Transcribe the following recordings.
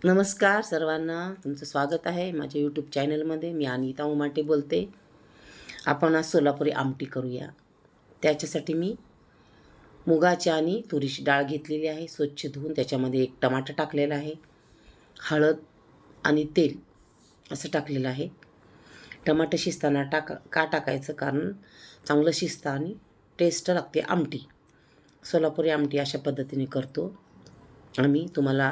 नमस्कार सर्वांना, तुमचं स्वागत आहे माझ्या यूट्यूब चॅनलमध्ये. मी अनिता उमाटे बोलते. आपण आज सोलापुरी आमटी करूया. त्याच्यासाठी मी मुगाची आणि तुरीची डाळ घेतलेली आहे, स्वच्छ धुवून. त्याच्यामध्ये एक टमाटर टाकलेला आहे, हळद आणि तेल असं टाकलेलं आहे. टमाटर शिजताना का टाकायचं, कारण चांगलं शिजतं आणि टेस्ट लागते आमटी. सोलापुरी आमटी अशा पद्धतीने करतो आम्ही. तुम्हाला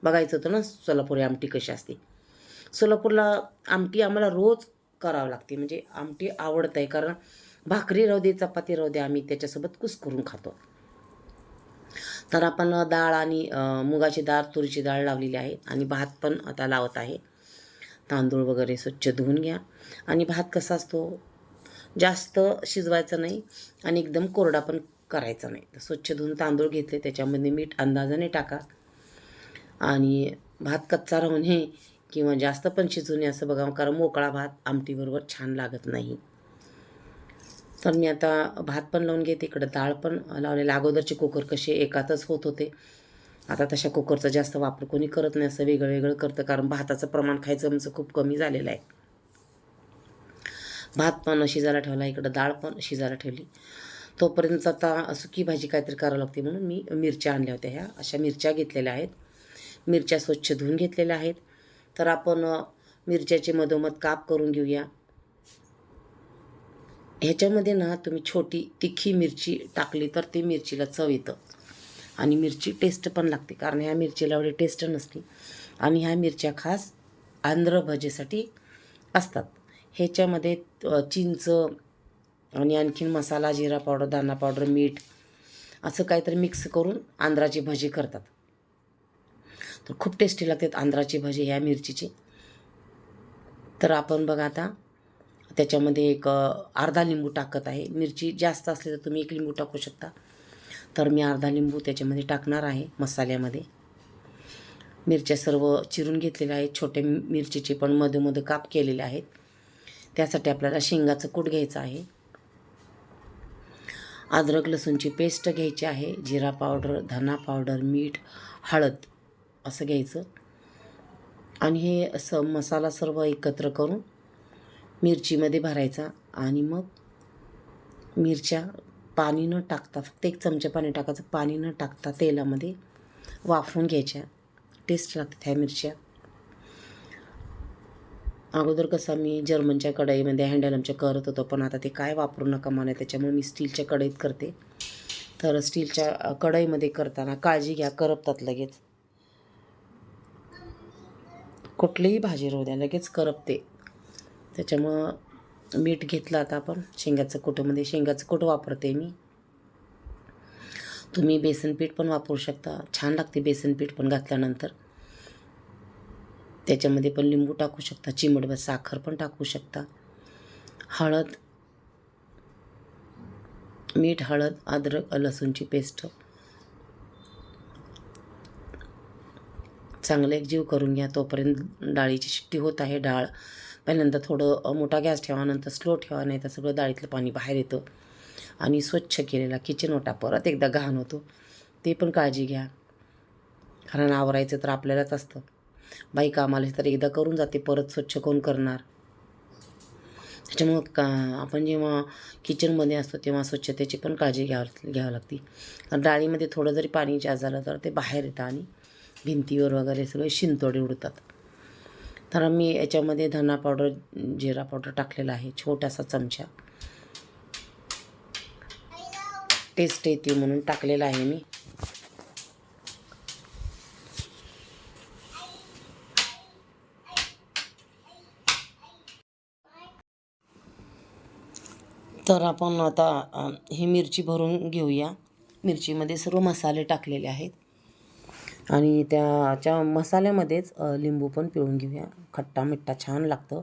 बघायचं होतं ना सोलापुरी आमटी कशी असते. सोलापूरला आमटी आम्हाला रोज करावं लागते, म्हणजे आमटी आवडत आहे, कारण भाकरी राहू दे चपाती राहू दे आम्ही त्याच्यासोबत करून खातो. तर आपण डाळ आणि मुगाची डाळ तुरीची डाळ लावलेली आहे आणि भात पण आता लावत आहे. तांदूळ वगैरे स्वच्छ धुवून घ्या. आणि भात कसा असतो, जास्त शिजवायचा नाही आणि एकदम कोरडा पण करायचा नाही. तर स्वच्छ धुवून तांदूळ घेतले, त्याच्यामध्ये मीठ अंदाजाने टाका. आणि भात कच्चा राहू नये किंवा जास्त पण शिजू नये असं बघा, कारण मोकळा भात आमटीबरोबर छान लागत नाही. तर मी आता भात पण लावून घेते, इकडं डाळ पण लावलेलं. अगोदरचे कुकर कसे एकातच होत होते, आता तशा कुकरचा जास्त वापर कोणी करत नाही, असं वेगळं वेगळं करतं, कारण भाताचं प्रमाण खायचं आमचं खूप कमी झालेलं आहे. भात पण शिजायला ठेवला, इकडं डाळ पण शिजायला ठेवली. तोपर्यंत आता सुकी भाजी काहीतरी करावं लागते, म्हणून मी मिरच्या आणल्या होत्या. ह्या अशा मिरच्या घेतलेल्या आहेत. मिरच्या स्वच्छ धुवून घेतलेल्या आहेत. तर आपण मिरच्याचे मधोमध काप करून घेऊया. ह्याच्यामध्ये ना तुम्ही छोटी तिखी मिरची टाकली तर ते मिरचीला चव येतं आणि मिरची टेस्ट पण लागते, कारण ह्या मिरचीला एवढी टेस्ट नसते. आणि ह्या मिरच्या खास आंध्र भाजीसाठी असतात. ह्याच्यामध्ये चिंच आणि आणखीन मसाला, जिरा पावडर, धना पावडर, मीठ असं काहीतरी मिक्स करून आंध्राची भाजी करतात. तर खूप टेस्टी लागतात आंध्राची भाजी ह्या मिरचीची. तर आपण बघा आता त्याच्यामध्ये एक अर्धा लिंबू टाकत आहे. मिरची जास्त असली तर तुम्ही एक लिंबू टाकू शकता. तर मी अर्धा लिंबू त्याच्यामध्ये टाकणार आहे मसाल्यामध्ये. मिरच्या सर्व चिरून घेतलेल्या आहेत. छोटे मिरचीचे पण मध्ये काप केलेले आहेत. त्यासाठी आपल्याला शेंगाचं कूट घ्यायचं आहे. अद्रक लसूणची पेस्ट घ्यायची आहे. जिरा पावडर, धना पावडर, मीठ, हळद असं घ्यायचं. आणि हे असं मसाला सर्व एकत्र करून मिरचीमध्ये भरायचा. आणि मग मिरच्या पाणी न टाकता, फक्त 1 चमचा पाणी टाकायचं, पाणी न टाकता तेलामध्ये वाफवून घ्यायच्या. टेस्ट लागते ह्या मिरच्या. अगोदर कसं मी जर्मनच्या कढईमध्ये हँडल आमच्या करत होतो, पण आता ते काय वापरू नका म्हणे, त्याच्यामुळे मी स्टीलच्या कढईत करते. तर स्टीलच्या कढईमध्ये करताना काळजी घ्या, करपतात लगेच. कुठलीही भाजी राहू द्या लगेच करपते. त्याच्यामुळं मीठ घेतलं. आता आपण शेंगाचं कुटमध्ये शेंगाचं कूट वापरते मी. तुम्ही बेसन पीठ पण वापरू शकता, छान लागते बेसन पीठ पण घातल्यानंतर. त्याच्यामध्ये पण लिंबू टाकू शकता, चिमटभर साखर पण टाकू शकता. हळद, मीठ, हळद, अद्रक लसूणची पेस्ट चांगलं एकजीव करून घ्या. तोपर्यंत डाळीची शिट्टी होत आहे. डाळ पहिल्यांदा थोडं मोठा गॅस ठेवा, नंतर स्लो ठेवा, नाही तर सगळं डाळीतलं पाणी बाहेर येतं. आणि स्वच्छ केलेला किचन ओटा परत एकदा घाण होतो, ते पण काळजी घ्या, कारण आवरायचं तर आपल्यालाच असतं. बाई कामाला तर एकदा करून जाते, परत स्वच्छ कोण करणार. त्याच्यामुळं आपण जेव्हा किचनमध्ये असतो तेव्हा स्वच्छतेची पण काळजी घ्यावी लागते. कारण डाळीमध्ये थोडं जरी पाणी जास्त झालं तर ते बाहेर येतं आणि भिंतीवर वगैरे सगळे शिंतोडे उडतात. तर मी याच्यामध्ये धना पावडर, जिरा पावडर टाकलेला आहे, छोटासा चमचा. टेस्ट येते म्हणून टाकलेला आहे मी. तर आपण आता ही मिरची भरून घेऊया. मिरचीमध्ये सर्व मसाले टाकलेले आहेत आणि त्याच्या मसाल्यामध्येच लिंबू पण पिळून घेऊया. खट्टा मिठ्ठा छान लागतं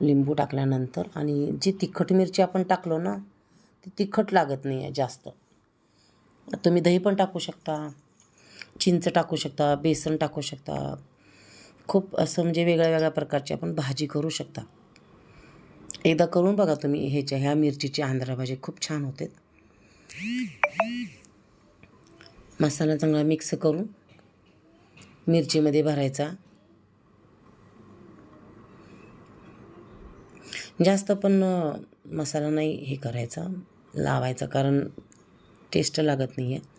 लिंबू टाकल्यानंतर. आणि जी तिखट मिरची आपण टाकलो ना, ती तिखट लागत नाही आहे जास्त. तुम्ही दही पण टाकू शकता, चिंच टाकू शकता, बेसन टाकू शकता. खूप असं म्हणजे वेगळ्या वेगळ्या प्रकारची आपण भाजी करू शकता. एकदा करून बघा तुम्ही. ह्या मिरचीची आंध्रा भाजी खूप छान होते. मसाला चांगला मिक्स करून मिरचीमध्ये भरायचा. जास्त पण मसाला नाही हे करायचा, लावायचा, कारण टेस्ट लागत नाही आहे.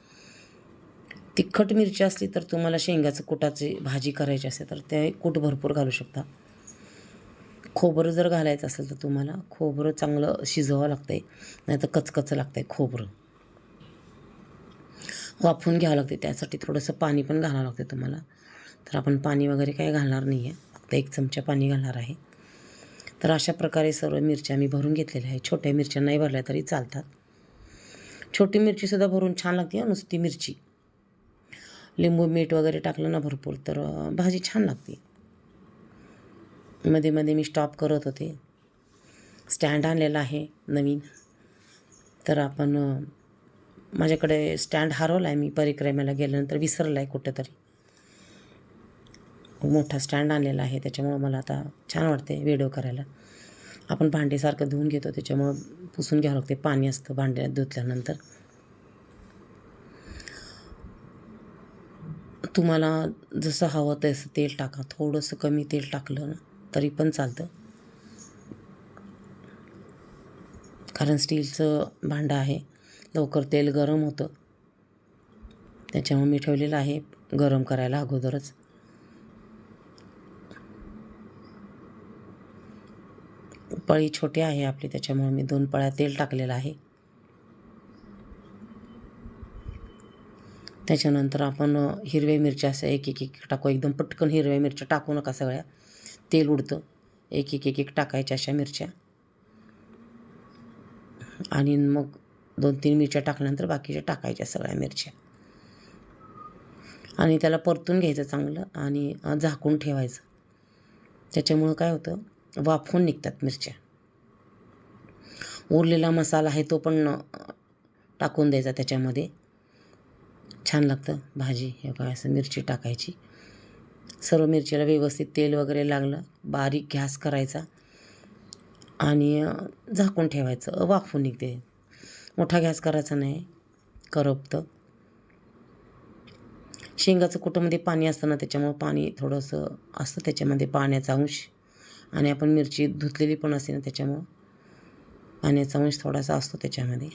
तिखट मिरची असली तर तुम्हाला शेंगाचं कुटाची भाजी करायची असेल तर ते कूट भरपूर घालू शकता. खोबरं जर घालायचं असेल तर तुम्हाला खोबरं चांगलं शिजवावं लागतं आहे, नाही तर कचकचं लागतं आहे खोबरं. वाफवून घ्यावं लागते, त्यासाठी थोडंसं पाणी पण घालावं लागते तुम्हाला. तर आपण पाणी वगैरे काही घालणार नाही आहे, फक्त 1 चमचा पाणी घालणार आहे. तर अशा प्रकारे सर्व मिरच्या मी भरून घेतलेल्या आहे. छोट्या मिरच्या नाही भरल्या तरी चालतात. छोटी मिरचीसुद्धा भरून छान लागते नुसती मिरची. लिंबू मीठ वगैरे टाकलं ना भरपूर तर भाजी छान लागते. मध्ये मध्ये मी स्टॉप करत होते. स्टँड आणलेला आहे नवीन. तर आपण माझ्याकडे स्टँड हरवला आहे, मी परिक्रमेला गेल्यानंतर विसरला आहे कुठेतरी. मोठा स्टँड आणलेला आहे, त्याच्यामुळं मला आता छान वाटते व्हिडिओ करायला. आपण भांडे सारखं धुवून घेतो, त्याच्यामुळं पुसून घ्यावं लागते, पाणी असतं भांड्यात धुतल्यानंतर. तुम्हाला जसं हवं तसं तेल टाका. थोडंसं कमी तेल टाकलं ना तरी पण चालतं, कारण स्टीलचं भांडं आहे, लवकर तेल गरम होतं. त्याच्यामुळे मी ठेवलेलं आहे गरम करायला अगोदरच. पळी छोटी आहे आपली, त्याच्यामुळे मी 2 पळ्या तेल टाकलेलं आहे. त्याच्यानंतर आपण हिरव्या मिरच्या असं एक एक एक टाकू. एकदम पटकन हिरव्या मिरच्या टाकू नका सगळ्या, तेल उडतं. एक एक एक एक टाकायच्या अशा मिरच्या, आणि मग 2-3 मिरच्या टाकल्यानंतर बाकीच्या टाकायच्या सगळ्या मिरच्या, आणि त्याला परतून घ्यायचं चांगलं आणि झाकून ठेवायचं. त्याच्यामुळं काय होतं, वाफवून निघतात मिरच्या. उरलेला मसाला आहे तो पण टाकून द्यायचा त्याच्यामध्ये, छान लागतं भाजी. हे काय असं मिरची टाकायची, सर्व मिरचीला व्यवस्थित तेल वगैरे लागलं, बारीक गॅस करायचा आणि झाकून ठेवायचं, वाफवून निघते. मोठा गॅस करायचा नाही, करपतं. शेंगाचं कुटामध्ये पाणी असतं ना, त्याच्यामुळं पाणी थोडंसं असतं त्याच्यामध्ये, पाण्याचा अंश. आणि आपण मिरची धुतलेली पण असते ना, त्याच्यामुळं पाण्याचा अंश थोडासा असतो त्याच्यामध्ये.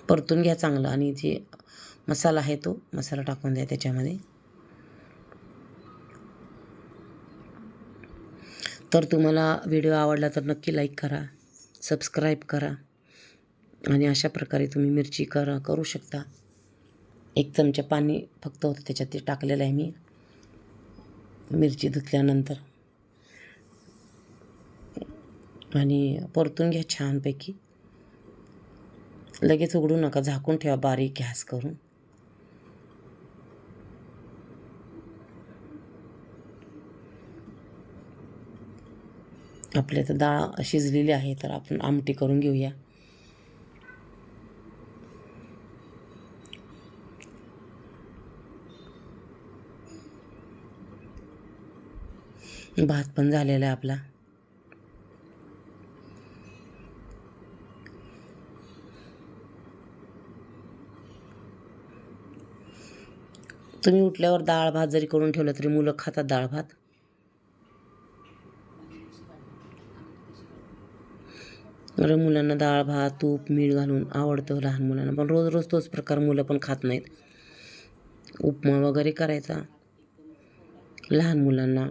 परतून घ्या चांगलं, आणि जे मसाला आहे तो मसाला टाकून द्या त्याच्यामध्ये. तर तुम्हाला व्हिडिओ आवडला तर नक्की लाईक करा, सबस्क्राईब करा, आणि अशा प्रकारे तुम्ही मिरची करू शकता. 1 चमचा पाणी फक्त होतं त्याच्यात, ते टाकलेलं आहे मी मिरची धुतल्यानंतर. आणि परतून घ्या छानपैकी, लगेच उघडू नका, झाकून ठेवा बारीक गॅस करून. आपल्या तर डाळ शिजलेली आहे, तर आपण आमटी करून घेऊया. भात पण झालेला आहे आपला. तुम्ही उठल्यावर डाळ भात जरी करून ठेवलं तरी मुलं खातात डाळ भात. मुलांना डाळ भात तूप मीठ घालून आवडतं, लहान मुलांना. पण रोज रोज तोच प्रकार मुलं पण खात नाहीत. उपमा वगैरे करायचा. लहान मुलांना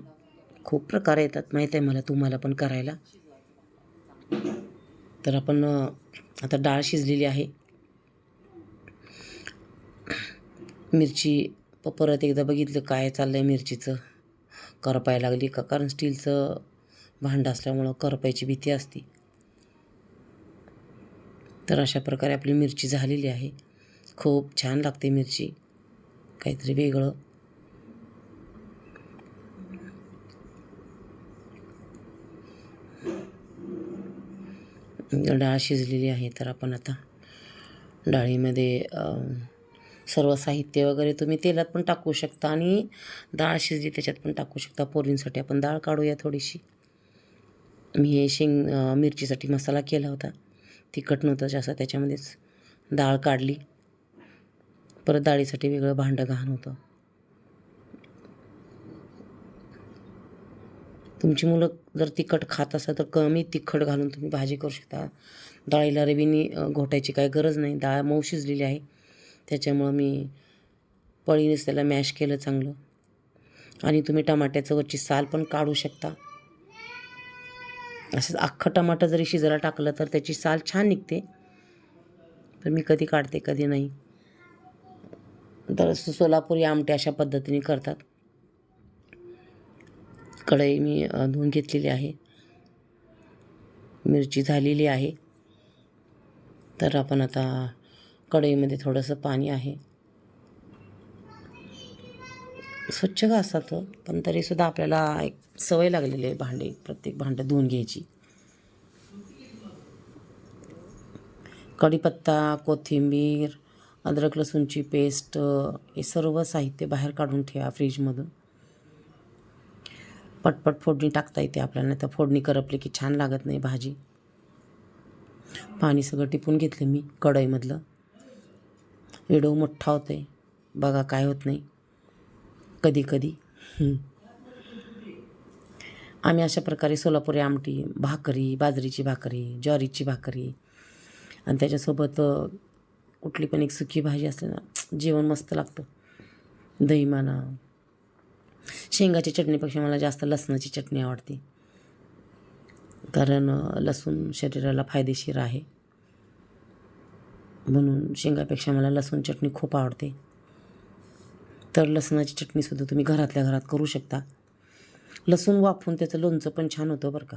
खूप प्रकार येतात, माहीत आहे मला, तुम्हाला पण करायला. तर आपण आता डाळ शिजलेली आहे. मिरची परत एकदा बघितलं काय चाललं आहे मिरचीचं, करपायला लागली का, कारण स्टीलचं भांडं असल्यामुळं करपायची भीती असते. तर अशा प्रकारे आपली मिरची झालेली आहे. खूप छान लागते मिरची, काहीतरी वेगळं. डाळ शिजलेली आहे, तर आपण आता डाळीमध्ये सर्व साहित्य वगैरे तुम्ही तेलात पण टाकू शकता, आणि डाळ शिजली त्याच्यात पण टाकू शकता. पोरींसाठी आपण डाळ काढूया थोडीशी. मी हे मिरचीसाठी मसाला केला होता, तिखट नव्हतं जास्त, त्याच्यामध्येच डाळ काढली. परत डाळीसाठी वेगळं भांडं घाण होतं. तुमची मुलं जर तिखट खात असाल तर कमी तिखट घालून तुम्ही भाजी करू शकता. डाळीला रवीने घोटायची काही गरज नाही. डाळ मऊ शिजलेली आहे, त्याच्यामुळं मी पळीनेच त्याला मॅश केलं चांगलं. आणि तुम्ही टमाट्याचं वरची साल पण काढू शकता. असंच अख्खं टमाटर जरी शिजायला टाकलं तर त्याची साल छान निघते, पण मी कधी काढते कधी नाही. तर सोलापुरी आमटी अशा पद्धतीने करतात. कढई मी धुवून घेतलेली आहे, मिरची झालेली आहे. तर आपण आता कढईमध्ये थोडंसं पाणी आहे, स्वच्छ घासतात पण तरीसुद्धा आपल्याला एक सवय लागलेली आहे प्रत्येक भांडं धुवून घ्यायची. कढीपत्ता, कोथिंबीर, अद्रक लसूणची पेस्ट हे सर्व साहित्य बाहेर काढून ठेवा फ्रीजमधून. पटपट फोडणी टाकता येते आपल्याला, तर फोडणी करपली की छान लागत नाही भाजी. पाणी सगळं टिपून घेतलं मी कढईमधलं. व्हिडिओ मोठा होतोय बघा, काय होत नाही कधी कधी. आम्ही अशा प्रकारे सोलापुरी आमटी, भाकरी, बाजरीची भाकरी, ज्वारीची भाकरी आणि त्याच्यासोबत कुठली पण एक सुकी भाजी असली ना, जेवण मस्त लागतं. दही म्हणा, शेंगाची चटणीपेक्षा मला जास्त लसणाची चटणी आवडते, कारण लसूण शरीराला फायदेशीर आहे. म्हणून शेंगापेक्षा मला लसूण चटणी खूप आवडते. तर लसणाची चटणीसुद्धा तुम्ही घरातल्या घरात करू शकता. लसूण वाफवून त्याचं लोणचं पण छान होतं बरं का.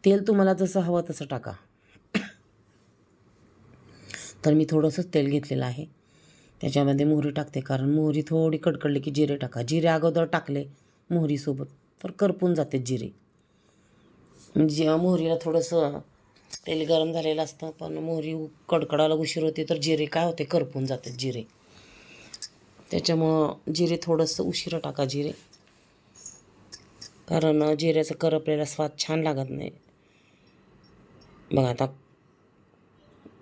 तेल तुम्हाला जसं हवं तसं टाका. तर मी थोडंसंच तेल घेतलेलं आहे, त्याच्यामध्ये मोहरी टाकते, कारण मोहरी थोडी कडकडली की जिरे टाका. जिरे अगोदर टाकले मोहरीसोबत तर करपून जाते जिरे. म्हणजे मोहरीला थोडंसं तेल गरम झालेलं असतं, पण मोहरी कडकडायला उशीर होते तर जिरे काय होते, करपून जाते जिरे. त्याच्यामुळं जिरे थोडंसं उशिरा टाका जिरे, कारण जिऱ्याचा करपलेला स्वाद छान लागत नाही. बघा आता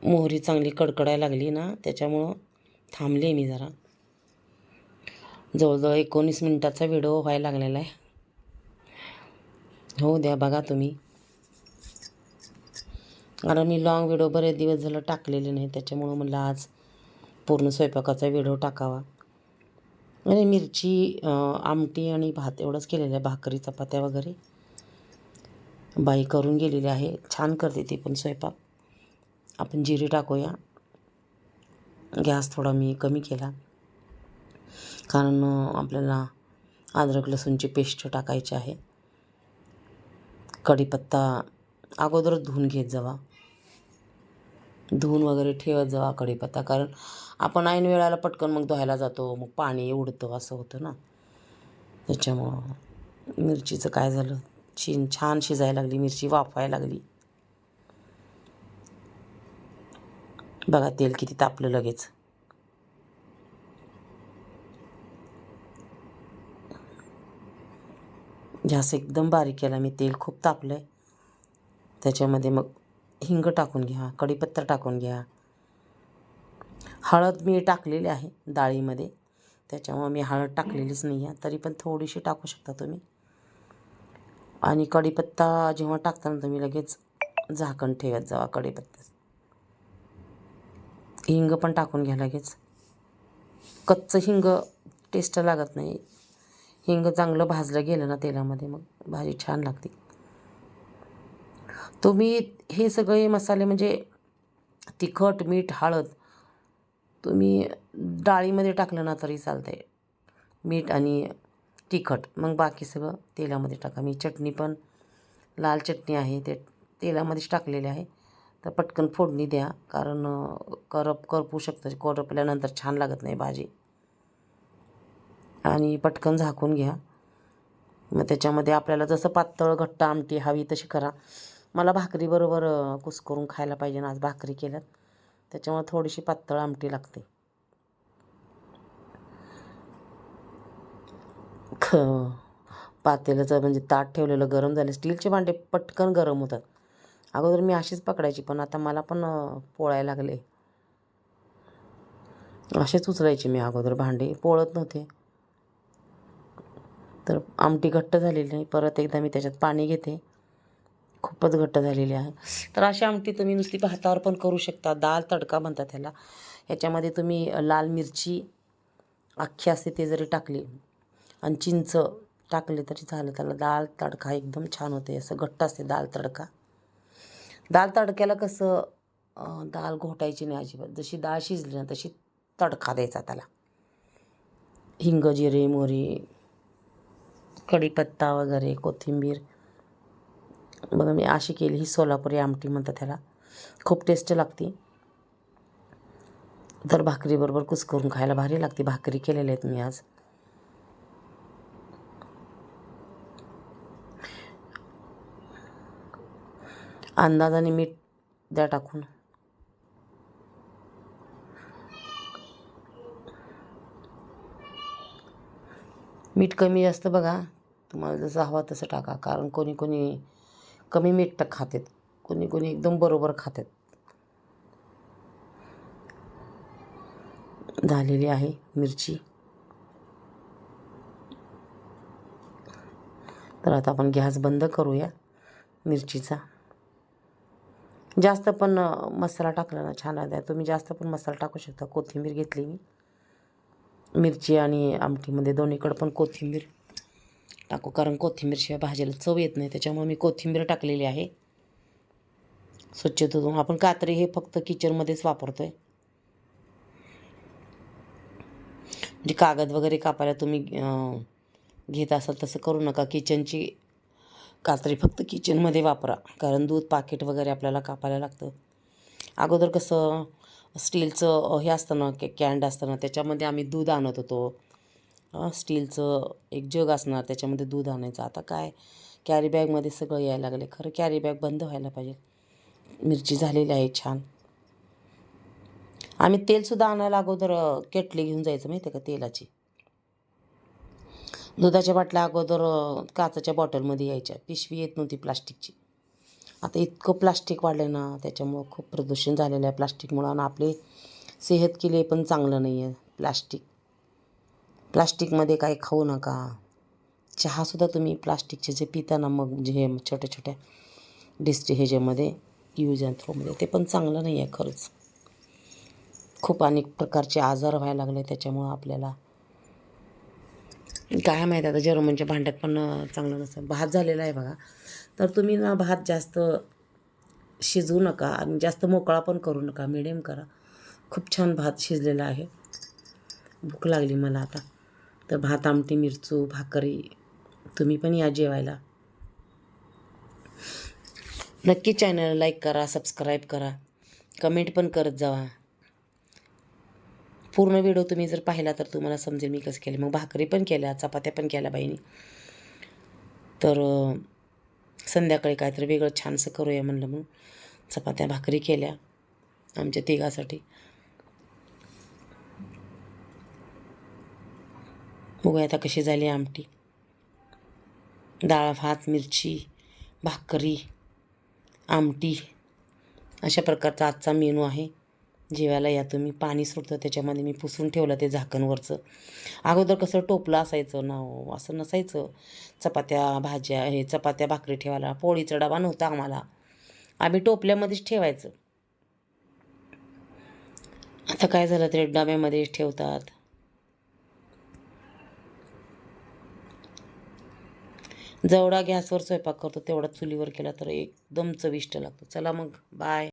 मोहरी चांगली कडकडायला लागली ना, त्याच्यामुळं थांबले मी जरा. जवळजवळ 19 मिनिटाचा व्हिडिओ व्हायला लागलेला आहे. हो द्या बघा तुम्ही, कारण मी लॉंग व्हिडिओ बरेच दिवस झालं टाकलेले नाही, त्याच्यामुळं म्हणलं आज पूर्ण स्वयंपाकाचा व्हिडिओ टाकावा. आणि मिरची, आमटी आणि भात एवढंच केलेलं आहे. भाकरी चपात्या वगैरे बाई करून गेलेली आहे, छान करते ती पण स्वयंपाक. आपण जिरे टाकूया. गॅस थोडा मी कमी केला, कारण आपल्याला अद्रक लसूणची पेस्ट टाकायची आहे. कढीपत्ता अगोदरच धुवून घेत जावा, धुवून वगैरे ठेवत जावा कढीपत्ता, कारण आपण ऐन वेळाला पटकन मग धुवायला जातो, मग पाणी उडतं असं होतं ना. त्याच्यामुळं मिरचीचं काय झालं, छान शिजायला लागली मिरची, वाफायला लागली. बघा तेल किती तापलं लगेच. गॅस एकदम बारीक केला मी, तेल खूप तापलं आहे. त्याच्यामध्ये मग हिंग टाकून घ्या, कढीपत्ता टाकून घ्या. हळद मी टाकलेली आहे डाळीमध्ये, त्याच्यामुळे मी हळद टाकलेलीच नाही आहे, तरी पण थोडीशी टाकू शकता तुम्ही. आणि कढीपत्ता जेव्हा टाकताना तुम्ही लगेच झाकण ठेवत जावा कढीपत्ता. हिंग पण टाकून घ्या लगेच. कच्चं हिंग टेस्ट लागत नाही, हिंग चांगलं भाजलं गेलं ना तेलामध्ये, मग भाजी छान लागते. तुम्ही हे सगळे मसाले म्हणजे तिखट, मीठ, हळद तुम्ही डाळीमध्ये टाकलं ना तरी चालतंय, मीठ आणि तिखट. मग बाकी सगळं तेलामध्ये टाका. मी चटणी पण लाल चटणी आहे ते तेलामध्येच टाकलेली आहे. तर पटकन फोडणी द्या, कारण करपू शकतं, करपल्यानंतर छान लागत नाही भाजी. आणि पटकन झाकून घ्या. मग त्याच्यामध्ये आपल्याला जसं पातळ घट्ट आमटी हवी तशी करा. मला भाकरीबरोबर कुस्करून खायला पाहिजे ना, आज भाकरी केल्यात, त्याच्यामुळे थोडीशी पातळ आमटी लागते. पातेल्याचं म्हणजे ताट ठेवलेलं गरम झालं. स्टीलचे भांडे पटकन गरम होतात. अगोदर मी अशीच पकडायची, पण आता मला पण पोळायला लागले. असेच उचलायचे मी अगोदर भांडे, पोळत नव्हते. तर आमटी घट्ट झालेली नाही. परत एकदा मी त्याच्यात पाणी घेते. खूपच घट्ट झालेली आहे. तर अशी आमटी तुम्ही नुसती भातावर पण करू शकता. दाल तडका म्हणतात त्याला. ह्याच्यामध्ये तुम्ही लाल मिरची अख्खी असते ते जरी टाकली आणि चिंच टाकले तरी झालं. त्याला दाल तडका एकदम छान होते. असं घट्ट असते दाल तडका. दाल तडक्याला कसं दाल घोटायची नाही अजिबात. जशी डाळ शिजली ना तशी तडका द्यायचा त्याला. हिंग, जिरे, मोहरी, कढीपत्ता वगैरे, कोथिंबीर. बघा मी अशी केली. ही सोलापुरी आमटी म्हणतात त्याला. खूप टेस्ट लागते. तर भाकरीबरोबर कुस्करून खायला भारी लागते. भाकरी केलेल्या आहेत मी आज. अंदाजाने मीठ द्या टाकून. मीठ कमी जास्त बघा, तुम्हाला जसं हवा तसं टाका. कारण कोणी कोणी कमी मीठ खातात, कोणी कोणी एकदम बरोबर खातात. झालेली आहे मिरची. तर आता आपण गॅस बंद करूया मिरचीचा. जास्त पण मसाला टाकला ना छान आहे. तुम्ही जास्त पण मसाला टाकू शकता. कोथिंबीर घेतली मी. मिरची आणि आमटीमध्ये दोन्हीकडं पण कोथिंबीर टाकू. कारण कोथिंबीरशिवाय भाजीला चव येत नाही. त्याच्यामुळे मी कोथिंबीर टाकलेली आहे. स्वच्छ धुवून. आपण कात्री हे फक्त किचनमध्येच वापरतो आहे. म्हणजे कागद वगैरे कापायला तुम्ही घेत असाल तसं करू नका. किचनची कात्री फक्त किचनमध्ये वापरा. कारण दूध पाकिट वगैरे आपल्याला कापायला लागतं. अगोदर कसं स्टीलचं हे असतं ना, कॅन्ड असतं ना, त्याच्यामध्ये आम्ही दूध आणत होतो. स्टीलचं एक जग असणार, त्याच्यामध्ये दूध आणायचं. आता काय कॅरी बॅगमध्ये सगळं यायला लागले. खरं कॅरी बॅग बंद व्हायला पाहिजे. मिरची झालेली आहे छान. आम्ही तेलसुद्धा आणायला अगोदर केटली घेऊन जायचं माहिती आहे का, तेलाची. दुधाच्या बाटल्या अगोदर काचेच्या बॉटलमध्ये यायच्या. पिशवी येत नव्हती प्लास्टिकची. आता इतकं प्लास्टिक वाढलं ना, त्याच्यामुळं खूप प्रदूषण झालेलं आहे प्लास्टिकमुळं. आणि आपले सेहत के लिए पण चांगलं नाही आहे प्लास्टिकमध्ये काही खाऊ नका. चहासुद्धा तुम्ही प्लास्टिकचे जे पिता ना, मग जे छोट्या छोट्या ह्याच्यामध्ये यूज अँड थ्रोमध्ये, ते पण चांगलं नाही आहे खरंच. खूप अनेक प्रकारचे आजार व्हायला लागले त्याच्यामुळं आपल्याला. काय माहीत आता जर्मनच्या भांड्यात पण चांगलं नसतं. भात झालेला आहे बघा. तर तुम्ही ना भात जास्त शिजवू नका आणि जास्त मोकळा पण करू नका. मिडियम करा. खूप छान भात शिजलेला आहे. भूक लागली मला आता. तर भात, आमटी, मिरचू, भाकरी. तुम्ही पण या जेवायला. नक्की चॅनल लाईक करा, सबस्क्राईब करा, कमेंट पण करत जावा. पूर्ण व्हिडिओ तुम्ही जर पाहिला तर तुम्हाला समजेल मी कसं केलं. मग भाकरी पण केल्या, चपात्या पण केल्या बाईनी. तर संध्याकाळी काहीतरी वेगळं छानसं करूया म्हणलं, मग चपात्या भाकरी केल्या आमच्या तिघासाठी. बघूया आता कशी झाली आमटी. डाळ, भात, मिरची, भाकरी, आमटी, अशा प्रकारचा आजचा मेनू आहे. जेवायला या तुम्ही. पाणी सुटतं त्याच्यामध्ये मी पुसून ठेवलं ते झाकणवरचं. अगोदर कसं टोपलं असायचं ना, असं नसायचं. चपात्या भाकरी ठेवायला पोळीचा डबा नव्हता आम्हाला. आम्ही टोपल्यामध्येच ठेवायचं. आता काय झालं ते डब्यामध्येच ठेवतात. जेवढा गॅसवर स्वयंपाक करतो तेवढा चुलीवर केला तर एकदम चविष्ट लागतो. चला मग, बाय.